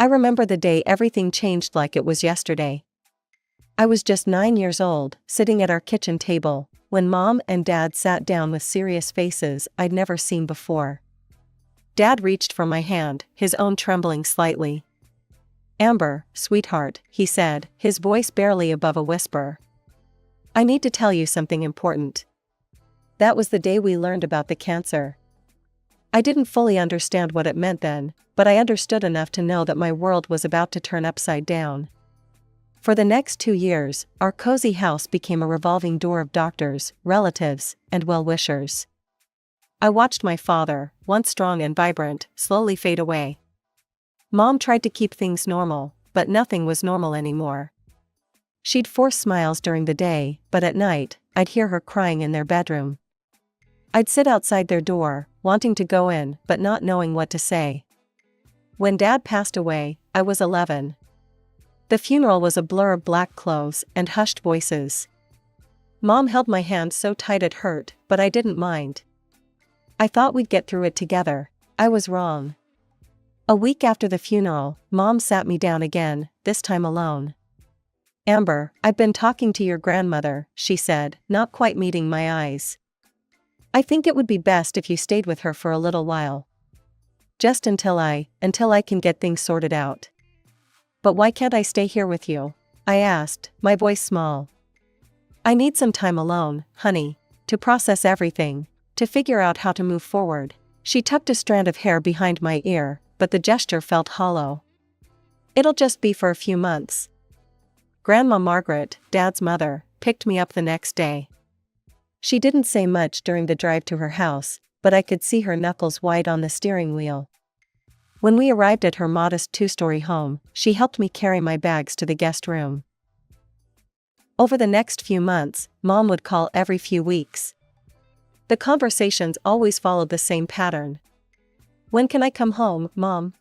I remember the day everything changed like it was yesterday. I was just 9 years old, sitting at our kitchen table, when Mom and Dad sat down with serious faces I'd never seen before. Dad reached for my hand, his own trembling slightly. "Amber, sweetheart," he said, his voice barely above a whisper. "I need to tell you something important." That was the day we learned about the cancer. I didn't fully understand what it meant then, but I understood enough to know that my world was about to turn upside down. For the next 2 years, our cozy house became a revolving door of doctors, relatives, and well-wishers. I watched my father, once strong and vibrant, slowly fade away. Mom tried to keep things normal, but nothing was normal anymore. She'd force smiles during the day, but at night, I'd hear her crying in their bedroom. I'd sit outside their door, wanting to go in, but not knowing what to say. When Dad passed away, I was 11. The funeral was a blur of black clothes and hushed voices. Mom held my hand so tight it hurt, but I didn't mind. I thought we'd get through it together. I was wrong. A week after the funeral, Mom sat me down again, this time alone. "Amber, I've been talking to your grandmother," she said, not quite meeting my eyes. "I think it would be best if you stayed with her for a little while. Just until I can get things sorted out." "But why can't I stay here with you?" I asked, my voice small. "I need some time alone, honey, to process everything, to figure out how to move forward." She tucked a strand of hair behind my ear, but the gesture felt hollow. "It'll just be for a few months." Grandma Margaret, Dad's mother, picked me up the next day. She didn't say much during the drive to her house, but I could see her knuckles white on the steering wheel. When we arrived at her modest 2-story home, she helped me carry my bags to the guest room. Over the next few months, Mom would call every few weeks. The conversations always followed the same pattern. "When can I come home, Mom?"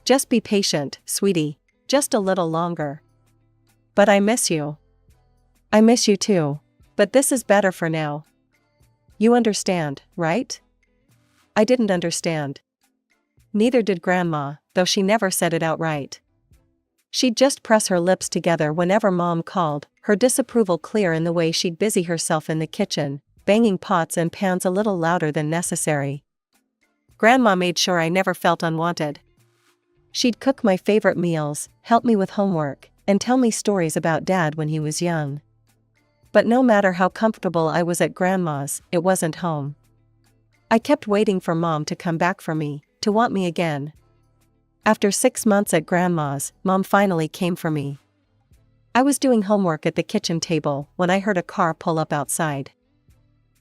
"Just be patient, sweetie. Just a little longer." "But I miss you." "I miss you too. But this is better for now. You understand, right?" I didn't understand. Neither did Grandma, though she never said it outright. She'd just press her lips together whenever Mom called, her disapproval clear in the way she'd busy herself in the kitchen, banging pots and pans a little louder than necessary. Grandma made sure I never felt unwanted. She'd cook my favorite meals, help me with homework, and tell me stories about Dad when he was young. But no matter how comfortable I was at Grandma's, it wasn't home. I kept waiting for Mom to come back for me, to want me again. After 6 months at Grandma's, Mom finally came for me. I was doing homework at the kitchen table when I heard a car pull up outside.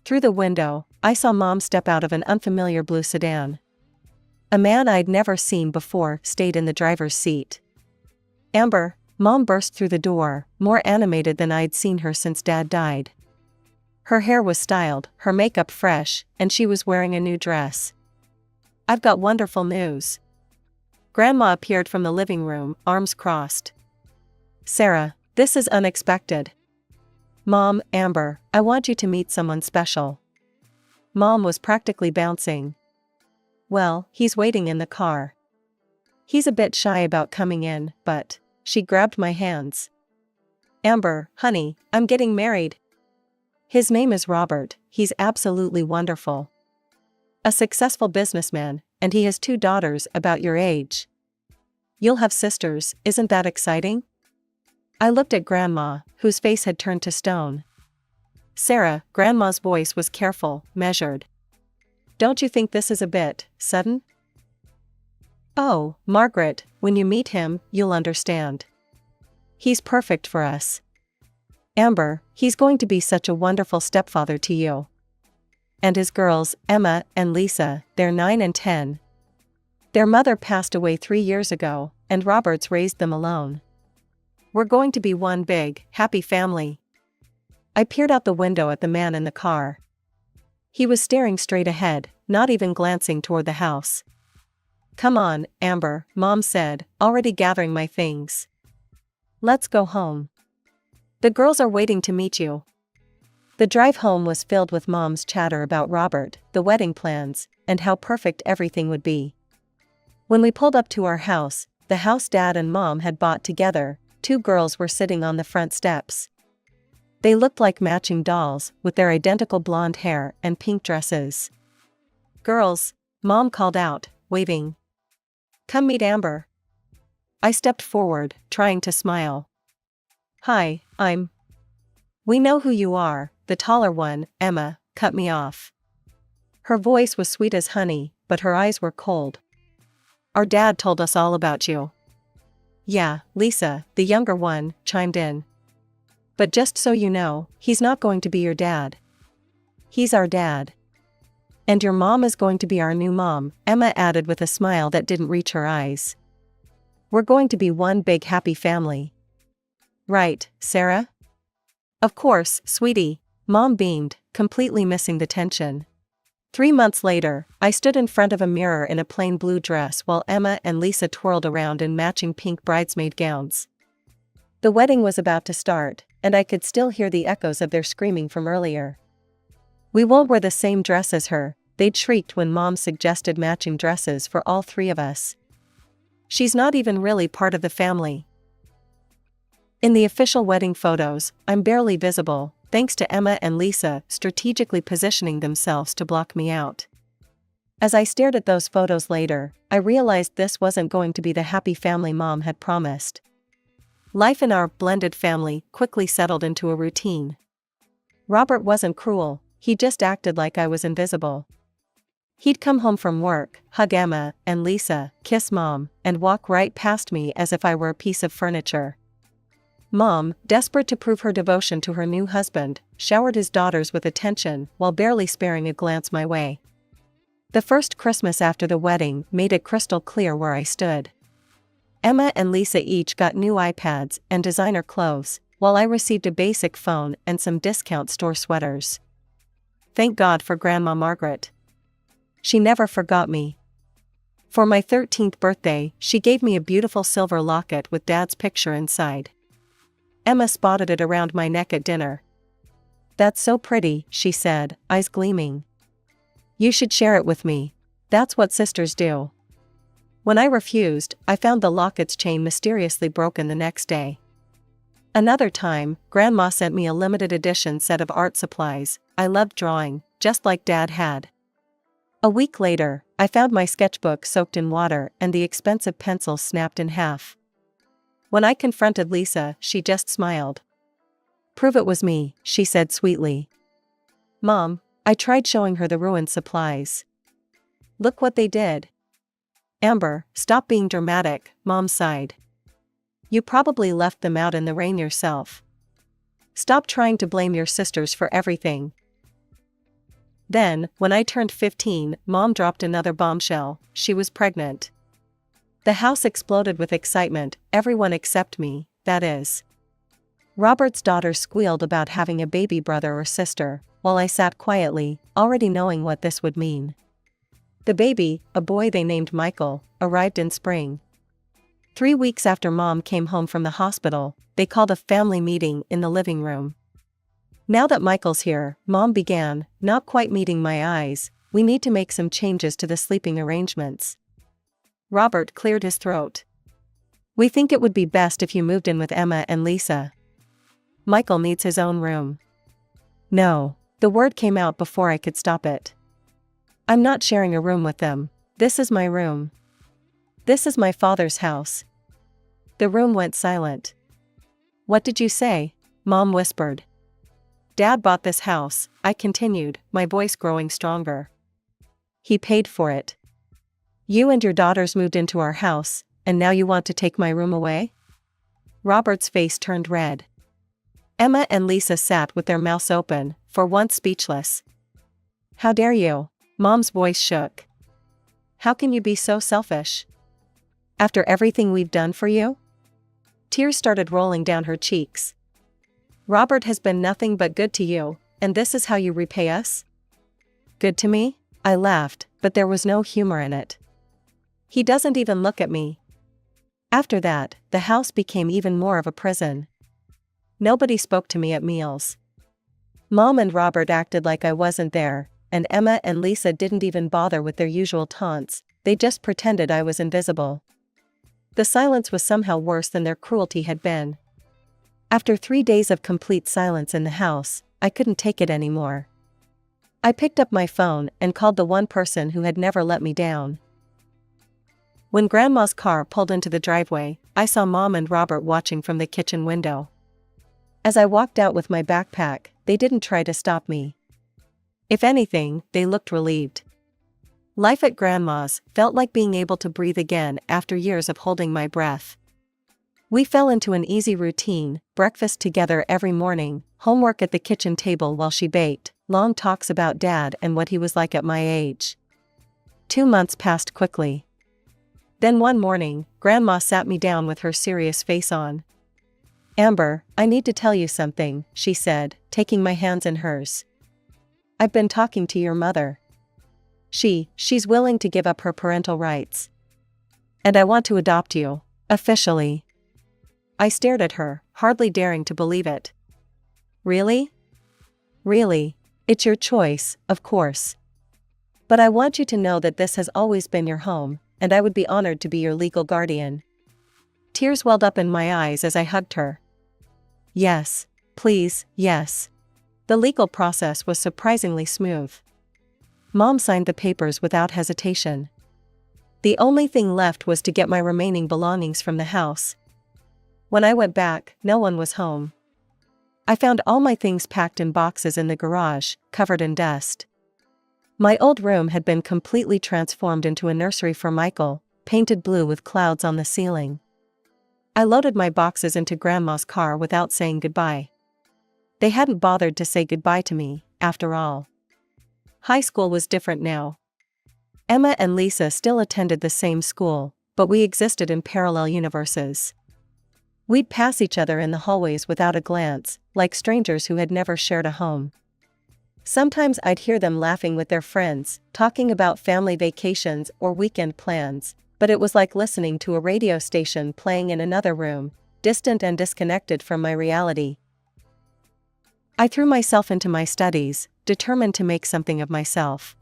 Through the window, I saw Mom step out of an unfamiliar blue sedan. A man I'd never seen before stayed in the driver's seat. "Amber," Mom burst through the door, more animated than I'd seen her since Dad died. Her hair was styled, her makeup fresh, and she was wearing a new dress. "I've got wonderful news." Grandma appeared from the living room, arms crossed. "Sarah, this is unexpected." "Mom, Amber, I want you to meet someone special." Mom was practically bouncing. "Well, he's waiting in the car. He's a bit shy about coming in, but..." She grabbed my hands. "Amber, honey, I'm getting married. His name is Robert, he's absolutely wonderful. A successful businessman, and he has 2 daughters about your age. You'll have sisters, isn't that exciting?" I looked at Grandma, whose face had turned to stone. "Sarah," Grandma's voice was careful, measured. "Don't you think this is a bit sudden?" "Oh, Margaret, when you meet him, you'll understand. He's perfect for us. Amber, he's going to be such a wonderful stepfather to you. And his girls, Emma and Lisa, they're 9 and 10. Their mother passed away 3 years ago, and Robert's raised them alone. We're going to be one big, happy family." I peered out the window at the man in the car. He was staring straight ahead, not even glancing toward the house. "Come on, Amber," Mom said, already gathering my things. "Let's go home. The girls are waiting to meet you." The drive home was filled with Mom's chatter about Robert, the wedding plans, and how perfect everything would be. When we pulled up to our house, the house Dad and Mom had bought together, two girls were sitting on the front steps. They looked like matching dolls, with their identical blonde hair and pink dresses. "Girls," Mom called out, waving. "Come meet Amber." I stepped forward, trying to smile. "Hi, We know who you are," the taller one, Emma, cut me off. Her voice was sweet as honey, but her eyes were cold. "Our dad told us all about you." "Yeah," Lisa, the younger one, chimed in. "But just so you know, he's not going to be your dad. He's our dad. And your mom is going to be our new mom," Emma added with a smile that didn't reach her eyes. "We're going to be one big happy family. Right, Sarah?" "Of course, sweetie," Mom beamed, completely missing the tension. 3 months later, I stood in front of a mirror in a plain blue dress while Emma and Lisa twirled around in matching pink bridesmaid gowns. The wedding was about to start, and I could still hear the echoes of their screaming from earlier. "We won't wear the same dress as her," they'd shrieked when Mom suggested matching dresses for all three of us. "She's not even really part of the family." In the official wedding photos, I'm barely visible, thanks to Emma and Lisa strategically positioning themselves to block me out. As I stared at those photos later, I realized this wasn't going to be the happy family Mom had promised. Life in our blended family quickly settled into a routine. Robert wasn't cruel, he just acted like I was invisible. He'd come home from work, hug Emma and Lisa, kiss Mom, and walk right past me as if I were a piece of furniture. Mom, desperate to prove her devotion to her new husband, showered his daughters with attention while barely sparing a glance my way. The first Christmas after the wedding made it crystal clear where I stood. Emma and Lisa each got new iPads and designer clothes, while I received a basic phone and some discount store sweaters. Thank God for Grandma Margaret. She never forgot me. For my 13th birthday, she gave me a beautiful silver locket with Dad's picture inside. Emma spotted it around my neck at dinner. "That's so pretty," she said, eyes gleaming. "You should share it with me. That's what sisters do." When I refused, I found the locket's chain mysteriously broken the next day. Another time, Grandma sent me a limited edition set of art supplies. I loved drawing, just like Dad had. A week later, I found my sketchbook soaked in water and the expensive pencil snapped in half. When I confronted Lisa, she just smiled. "Prove it was me," she said sweetly. "Mom," I tried showing her the ruined supplies. "Look what they did." "Amber, stop being dramatic," Mom sighed. "You probably left them out in the rain yourself. Stop trying to blame your sisters for everything." Then, when I turned 15, Mom dropped another bombshell. She was pregnant. The house exploded with excitement, everyone except me, that is. Robert's daughter squealed about having a baby brother or sister, while I sat quietly, already knowing what this would mean. The baby, a boy they named Michael, arrived in spring. 3 weeks after Mom came home from the hospital, they called a family meeting in the living room. "Now that Michael's here," Mom began, not quite meeting my eyes, "we need to make some changes to the sleeping arrangements." Robert cleared his throat. "We think it would be best if you moved in with Emma and Lisa. Michael needs his own room." "No." The word came out before I could stop it. "I'm not sharing a room with them. This is my room. This is my father's house." The room went silent. "What did you say?" Mom whispered. "Dad bought this house," I continued, my voice growing stronger. "He paid for it. You and your daughters moved into our house, and now you want to take my room away?" Robert's face turned red. Emma and Lisa sat with their mouths open, for once speechless. "How dare you?" Mom's voice shook. "How can you be so selfish? After everything we've done for you?" Tears started rolling down her cheeks. "Robert has been nothing but good to you, and this is how you repay us?" "Good to me?" I laughed, but there was no humor in it. "He doesn't even look at me." After that, the house became even more of a prison. Nobody spoke to me at meals. Mom and Robert acted like I wasn't there, and Emma and Lisa didn't even bother with their usual taunts, they just pretended I was invisible. The silence was somehow worse than their cruelty had been. After 3 days of complete silence in the house, I couldn't take it anymore. I picked up my phone and called the one person who had never let me down. When Grandma's car pulled into the driveway, I saw Mom and Robert watching from the kitchen window. As I walked out with my backpack, they didn't try to stop me. If anything, they looked relieved. Life at Grandma's felt like being able to breathe again after years of holding my breath. We fell into an easy routine: breakfast together every morning, homework at the kitchen table while she baked, long talks about Dad and what he was like at my age. 2 months passed quickly. Then one morning, Grandma sat me down with her serious face on. "Amber, I need to tell you something," she said, taking my hands in hers. "I've been talking to your mother. She's willing to give up her parental rights. And I want to adopt you, officially." I stared at her, hardly daring to believe it. "Really?" "Really. It's your choice, of course. But I want you to know that this has always been your home, and I would be honored to be your legal guardian." Tears welled up in my eyes as I hugged her. "Yes, please, yes." The legal process was surprisingly smooth. Mom signed the papers without hesitation. The only thing left was to get my remaining belongings from the house. When I went back, no one was home. I found all my things packed in boxes in the garage, covered in dust. My old room had been completely transformed into a nursery for Michael, painted blue with clouds on the ceiling. I loaded my boxes into Grandma's car without saying goodbye. They hadn't bothered to say goodbye to me, after all. High school was different now. Emma and Lisa still attended the same school, but we existed in parallel universes. We'd pass each other in the hallways without a glance, like strangers who had never shared a home. Sometimes I'd hear them laughing with their friends, talking about family vacations or weekend plans, but it was like listening to a radio station playing in another room, distant and disconnected from my reality. I threw myself into my studies, determined to make something of myself.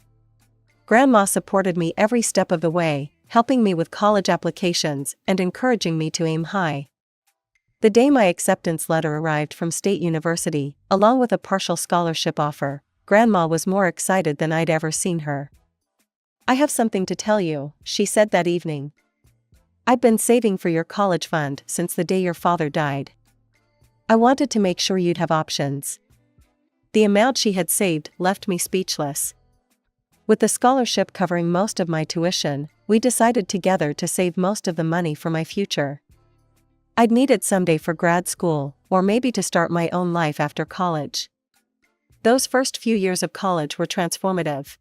Grandma supported me every step of the way, helping me with college applications and encouraging me to aim high. The day my acceptance letter arrived from State University, along with a partial scholarship offer, Grandma was more excited than I'd ever seen her. "I have something to tell you," she said that evening. "I've been saving for your college fund since the day your father died. I wanted to make sure you'd have options." The amount she had saved left me speechless. With the scholarship covering most of my tuition, we decided together to save most of the money for my future. I'd need it someday for grad school, or maybe to start my own life after college. Those first few years of college were transformative.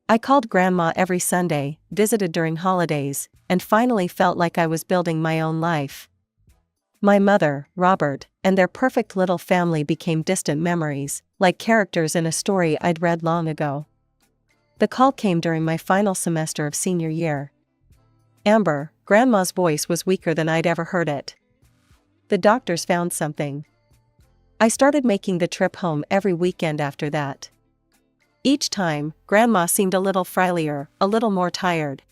I called Grandma every Sunday, visited during holidays, and finally felt like I was building my own life. My mother, Robert, and their perfect little family became distant memories, like characters in a story I'd read long ago. The call came during my final semester of senior year. "Amber," Grandma's voice was weaker than I'd ever heard it. "The doctors found something." I started making the trip home every weekend after that. Each time, Grandma seemed a little frilier, a little more tired.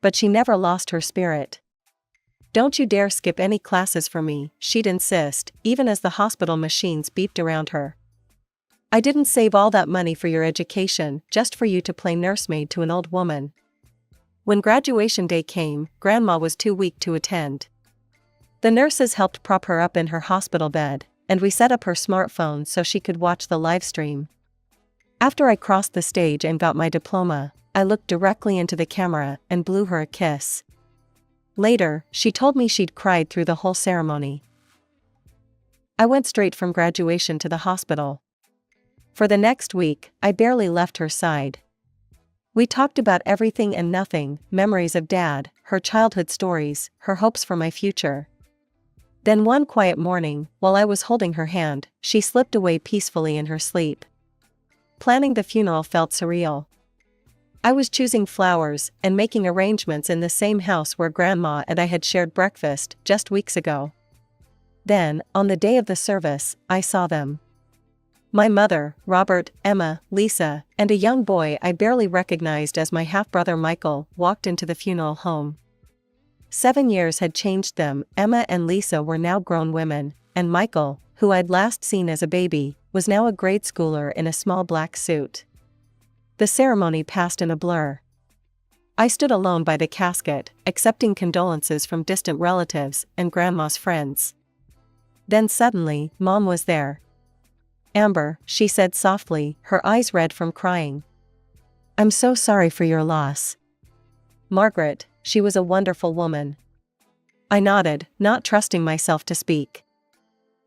But she never lost her spirit. "Don't you dare skip any classes for me," she'd insist, even as the hospital machines beeped around her. "I didn't save all that money for your education just for you to play nursemaid to an old woman." When graduation day came, Grandma was too weak to attend. The nurses helped prop her up in her hospital bed, and we set up her smartphone so she could watch the live stream. After I crossed the stage and got my diploma, I looked directly into the camera and blew her a kiss. Later, she told me she'd cried through the whole ceremony. I went straight from graduation to the hospital. For the next week, I barely left her side. We talked about everything and nothing, memories of Dad, her childhood stories, her hopes for my future. Then one quiet morning, while I was holding her hand, she slipped away peacefully in her sleep. Planning the funeral felt surreal. I was choosing flowers and making arrangements in the same house where Grandma and I had shared breakfast just weeks ago. Then, on the day of the service, I saw them. My mother, Robert, Emma, Lisa, and a young boy I barely recognized as my half-brother Michael walked into the funeral home. 7 years had changed them. Emma and Lisa were now grown women, and Michael, who I'd last seen as a baby, was now a grade schooler in a small black suit. The ceremony passed in a blur. I stood alone by the casket, accepting condolences from distant relatives and Grandma's friends. Then suddenly, Mom was there. "Amber," she said softly, her eyes red from crying. "I'm so sorry for your loss." "Margaret, she was a wonderful woman." I nodded, not trusting myself to speak.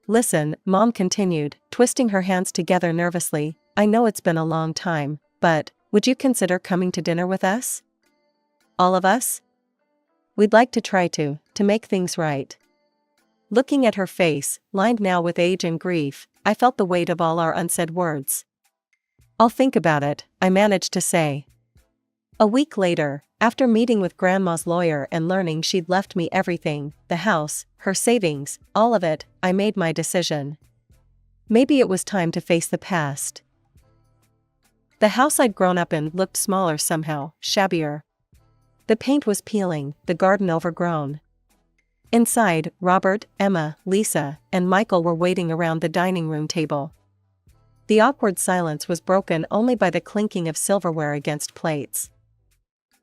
"Listen," Mom continued, twisting her hands together nervously, "I know it's been a long time, but would you consider coming to dinner with us? All of us? We'd like to try to make things right." Looking at her face, lined now with age and grief, I felt the weight of all our unsaid words. "I'll think about it," I managed to say. A week later, after meeting with Grandma's lawyer and learning she'd left me everything, the house, her savings, all of it, I made my decision. Maybe it was time to face the past. The house I'd grown up in looked smaller somehow, shabbier. The paint was peeling, the garden overgrown. Inside, Robert, Emma, Lisa, and Michael were waiting around the dining room table. The awkward silence was broken only by the clinking of silverware against plates.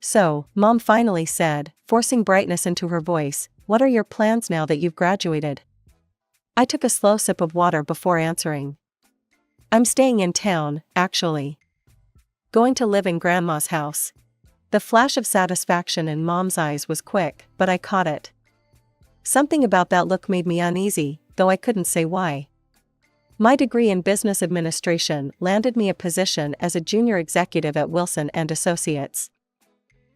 "So," Mom finally said, forcing brightness into her voice, "what are your plans now that you've graduated?" I took a slow sip of water before answering. "I'm staying in town, actually. Going to live in Grandma's house." The flash of satisfaction in Mom's eyes was quick, but I caught it. Something about that look made me uneasy, though I couldn't say why. My degree in business administration landed me a position as a junior executive at Wilson & Associates.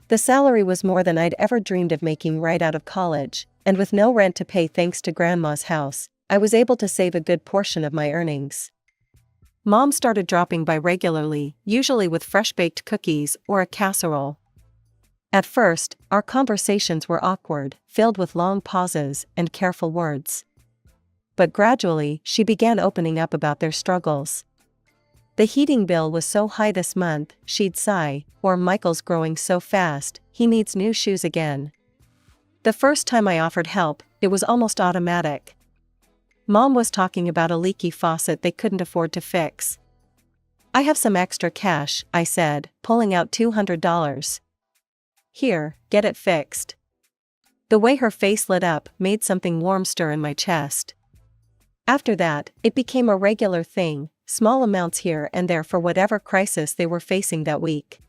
The salary was more than I'd ever dreamed of making right out of college, and with no rent to pay thanks to Grandma's house, I was able to save a good portion of my earnings. Mom started dropping by regularly, usually with fresh-baked cookies or a casserole. At first, our conversations were awkward, filled with long pauses and careful words. But gradually, she began opening up about their struggles. The heating bill was so high this month, she'd sigh, or Michael's growing so fast, he needs new shoes again. The first time I offered help, it was almost automatic. Mom was talking about a leaky faucet they couldn't afford to fix. "I have some extra cash," I said, pulling out $200. "Here, get it fixed." The way her face lit up made something warm stir in my chest. After that, it became a regular thing, small amounts here and there for whatever crisis they were facing that week.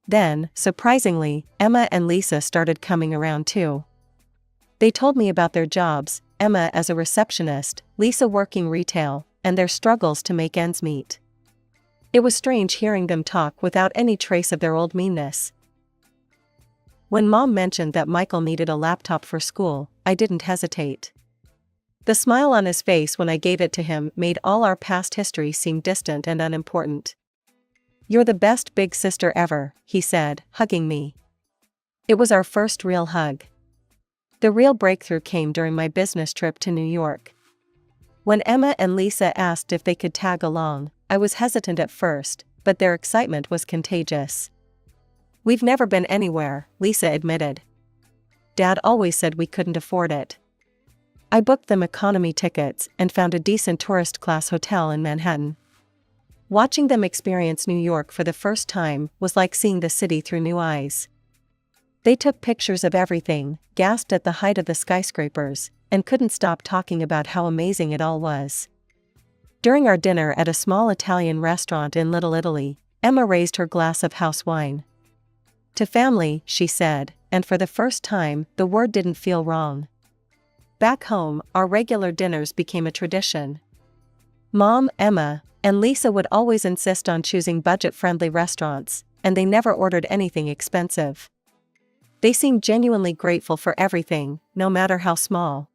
Then, surprisingly, Emma and Lisa started coming around too. They told me about their jobs, Emma as a receptionist, Lisa working retail, and their struggles to make ends meet. It was strange hearing them talk without any trace of their old meanness. When Mom mentioned that Michael needed a laptop for school, I didn't hesitate. The smile on his face when I gave it to him made all our past history seem distant and unimportant. "You're the best big sister ever," he said, hugging me. It was our first real hug. The real breakthrough came during my business trip to New York. When Emma and Lisa asked if they could tag along, I was hesitant at first, but their excitement was contagious. "We've never been anywhere," Lisa admitted. "Dad always said we couldn't afford it." I booked them economy tickets and found a decent tourist-class hotel in Manhattan. Watching them experience New York for the first time was like seeing the city through new eyes. They took pictures of everything, gasped at the height of the skyscrapers, and couldn't stop talking about how amazing it all was. During our dinner at a small Italian restaurant in Little Italy, Emma raised her glass of house wine. "To family," she said, and for the first time, the word didn't feel wrong. Back home, our regular dinners became a tradition. Mom, Emma, and Lisa would always insist on choosing budget-friendly restaurants, and they never ordered anything expensive. They seemed genuinely grateful for everything, no matter how small.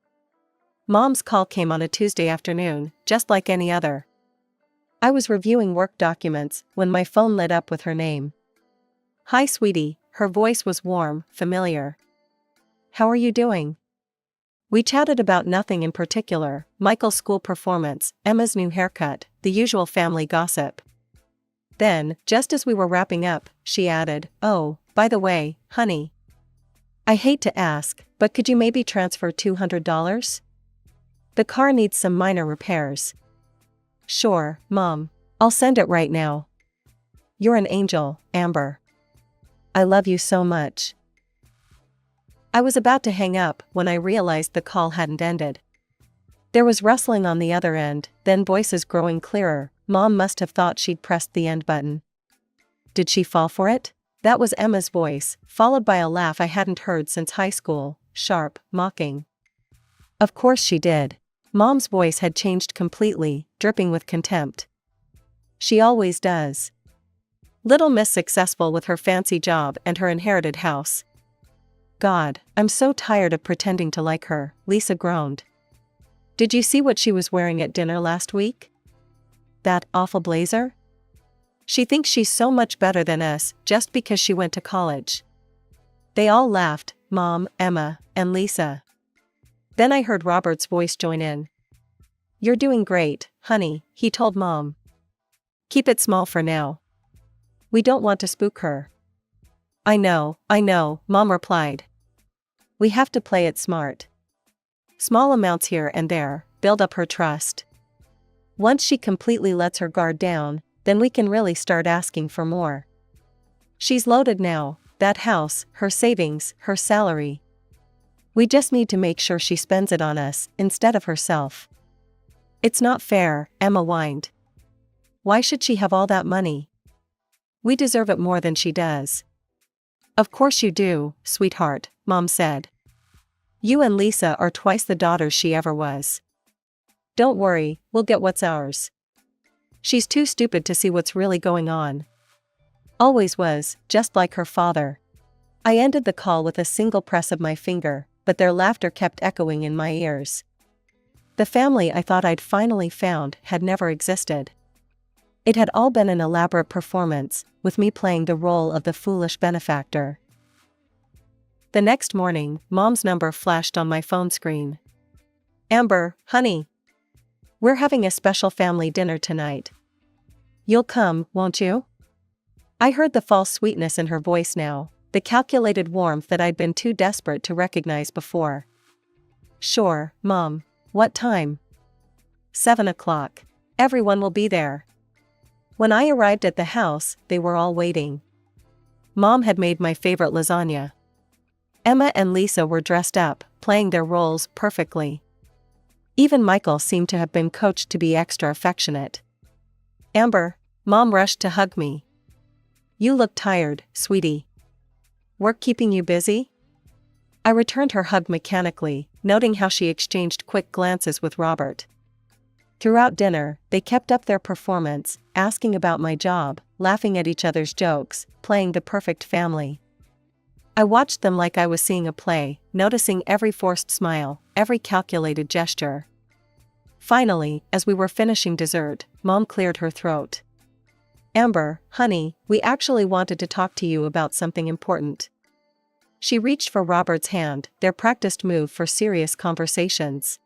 Mom's call came on a Tuesday afternoon, just like any other. I was reviewing work documents when my phone lit up with her name. "Hi, sweetie," her voice was warm, familiar. "How are you doing?" We chatted about nothing in particular, Michael's school performance, Emma's new haircut, the usual family gossip. Then, just as we were wrapping up, she added, "Oh, by the way, honey. I hate to ask, But could you maybe transfer $200? The car needs some minor repairs. Sure, Mom. I'll send it right now. You're an angel, Amber. I love you so much. I was about to hang up when I realized the call hadn't ended. There was rustling on the other end, then voices growing clearer. Mom must have thought she'd pressed the end button. Did she fall for it? That was Emma's voice, followed by a laugh I hadn't heard since high school, sharp, mocking. Of course she did. Mom's voice had changed completely, dripping with contempt. She always does. Little Miss Successful with her fancy job and her inherited house. God, I'm so tired of pretending to like her, Lisa groaned. Did you see what she was wearing at dinner last week? That awful blazer? She thinks she's so much better than us just because she went to college. They all laughed, Mom, Emma, and Lisa. Then I heard Robert's voice join in. You're doing great, honey, he told Mom. Keep it small for now. We don't want to spook her. I know, Mom replied. We have to play it smart. Small amounts here and there build up her trust. Once she completely lets her guard down, then we can really start asking for more. She's loaded now, that house, her savings, her salary. We just need to make sure she spends it on us instead of herself. It's not fair, Emma whined. Why should she have all that money? We deserve it more than she does. Of course you do, sweetheart, Mom said. You and Lisa are twice the daughters she ever was. Don't worry, we'll get what's ours. She's too stupid to see what's really going on. Always was, just like her father. I ended the call with a single press of my finger, but their laughter kept echoing in my ears. The family I thought I'd finally found had never existed. It had all been an elaborate performance, with me playing the role of the foolish benefactor. The next morning, Mom's number flashed on my phone screen. Amber, honey. We're having a special family dinner tonight. You'll come, won't you? I heard the false sweetness in her voice now, the calculated warmth that I'd been too desperate to recognize before. Sure, Mom. What time? 7 o'clock. Everyone will be there. When I arrived at the house, they were all waiting. Mom had made my favorite lasagna. Emma and Lisa were dressed up, playing their roles perfectly. Even Michael seemed to have been coached to be extra affectionate. Amber, Mom rushed to hug me. You look tired, sweetie. Work keeping you busy? I returned her hug mechanically, noting how she exchanged quick glances with Robert. Throughout dinner, they kept up their performance, asking about my job, laughing at each other's jokes, playing the perfect family. I watched them like I was seeing a play, noticing every forced smile, every calculated gesture. Finally, as we were finishing dessert, Mom cleared her throat. Amber, honey, we actually wanted to talk to you about something important. She reached for Robert's hand, their practiced move for serious conversations.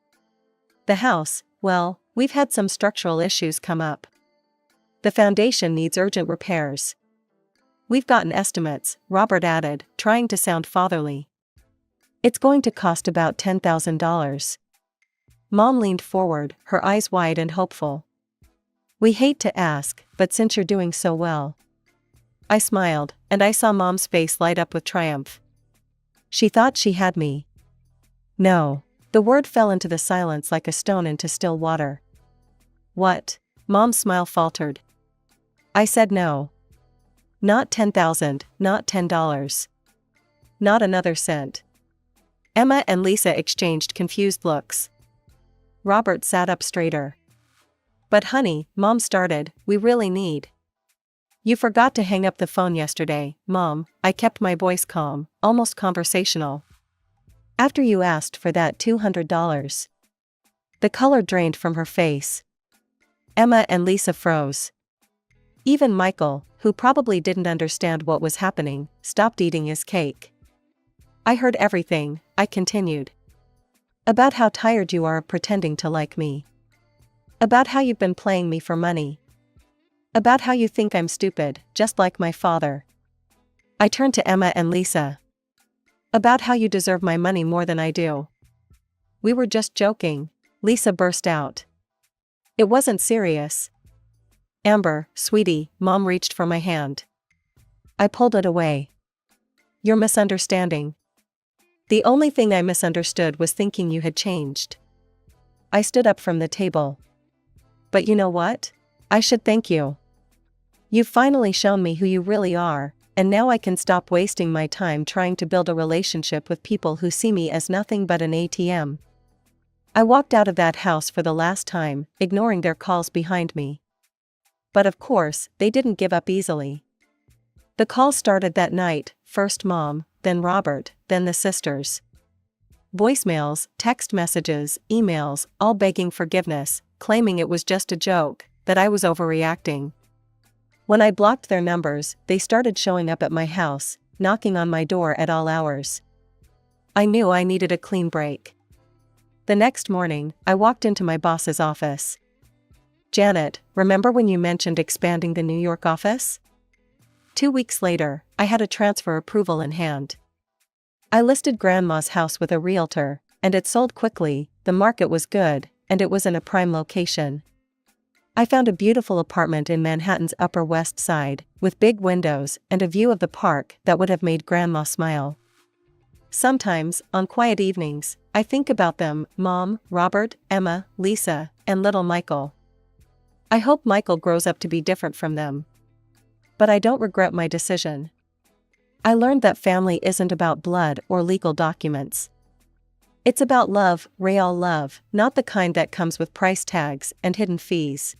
The house, well, we've had some structural issues come up. The foundation needs urgent repairs. We've gotten estimates, Robert added, trying to sound fatherly. It's going to cost about $10,000. Mom leaned forward, her eyes wide and hopeful. We hate to ask, but since you're doing so well. I smiled, and I saw Mom's face light up with triumph. She thought she had me. No. The word fell into the silence like a stone into still water. What? Mom's smile faltered. I said no. Not 10,000, not $10. Not another cent. Emma and Lisa exchanged confused looks. Robert sat up straighter. But honey, Mom started, we really need. You forgot to hang up the phone yesterday, Mom, I kept my voice calm, almost conversational. After you asked for that $200. The color drained from her face. Emma and Lisa froze. Even Michael, who probably didn't understand what was happening, stopped eating his cake. I heard everything, I continued. About how tired you are of pretending to like me. About how you've been playing me for money. About how you think I'm stupid, just like my father. I turned to Emma and Lisa. About how you deserve my money more than I do. We were just joking, Lisa burst out. It wasn't serious. Amber, sweetie, Mom reached for my hand. I pulled it away. You're misunderstanding. The only thing I misunderstood was thinking you had changed. I stood up from the table. But you know what? I should thank you. You've finally shown me who you really are, and now I can stop wasting my time trying to build a relationship with people who see me as nothing but an ATM. I walked out of that house for the last time, ignoring their calls behind me. But of course, they didn't give up easily. The calls started that night, first Mom, then Robert, then the sisters. Voicemails, text messages, emails, all begging forgiveness, claiming it was just a joke, that I was overreacting. When I blocked their numbers, they started showing up at my house, knocking on my door at all hours. I knew I needed a clean break. The next morning, I walked into my boss's office. Janet, remember when you mentioned expanding the New York office? 2 weeks later, I had a transfer approval in hand. I listed Grandma's house with a realtor, and it sold quickly, the market was good, and it was in a prime location. I found a beautiful apartment in Manhattan's Upper West Side, with big windows and a view of the park that would have made Grandma smile. Sometimes, on quiet evenings, I think about them, Mom, Robert, Emma, Lisa, and little Michael. I hope Michael grows up to be different from them. But I don't regret my decision. I learned that family isn't about blood or legal documents. It's about love, real love, not the kind that comes with price tags and hidden fees.